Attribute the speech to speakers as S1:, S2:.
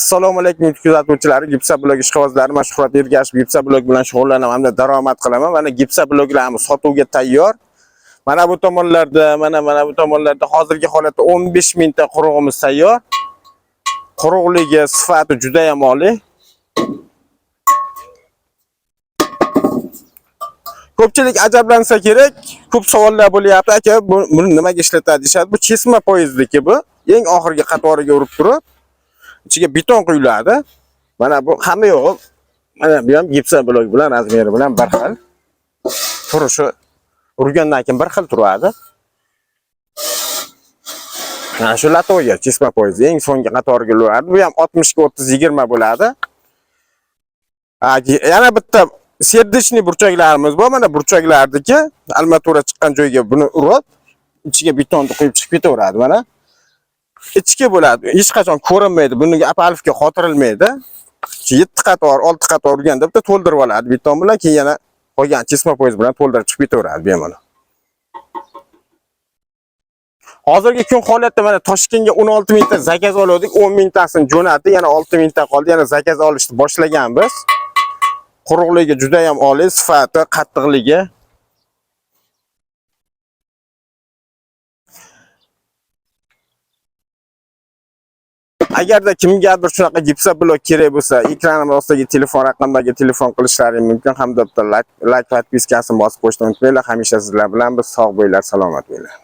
S1: Assalomu alaykum kuzatuvchilar, Gipsa blog ishqibozlari, mana Shuhrat Ergashev Gipsa blog bilan shug'ullanaman hamda daromad qilaman. Mana Gipsa bloglarimiz sotuvga tayyor. Mana bu tomonlarda hozirgi holatda 15 mingta qurug'imiz tayyor. Quruqligi, sifati juda ham oliy. Ko'pchilik ajablansa kerak, ko'p savollar bo'lyapti. Aka, buni nimaga ishlatadi deyshadi. Bu kesma poyezdniki bu. Eng oxirgi qatoriga urib turib, ichiga beton quyiladi. Mana bu hamma yo'q. Mana bu ham Gipsa blok bilan razmeri bilan bir xil. Turishi urgandan keyin bir xil turadi. Mana shu latoya kesma poyezd eng so'nggi qatoriga uradi. Bu ham 60 ga 30-20 bo'ladi. Yana bitta serdishni burchaklarimiz bor. Mana burchaklardagi armatura chiqqan joyga buni urib, ichiga betonni quyib chiqib ketaveradi mana. Ichki bo'ladi. Hech qachon ko'rinmaydi. Bunga apalifga xotirilmaydi. 7 qator, 6 qator urganda bitta to'ldirib oladi beton bilan, keyin yana qolgan kesma poyezd bilan to'ldirib chiqib ketaveradi bemalol. Hozirgi kun holatda mana Toshkentga 16 mingta zakaz oldik, 10 mingtasini jo'natdi, yana 6 mingta qoldi. Yana zakaz olishni boshlaganmiz. Quruqligi juda ham oliy, sifati, qattiqligi. Agarda kimgadir shunaqa Gipsa blok kerak bo'lsa, ekranim ostidagi telefon raqamlariga telefon qilishlaring mumkin, hamda like podpiskasini bosib qo'yishni unutmanglar. Hamisha sizlar bilan biz, sog' bo'linglar, salomat bo'linglar.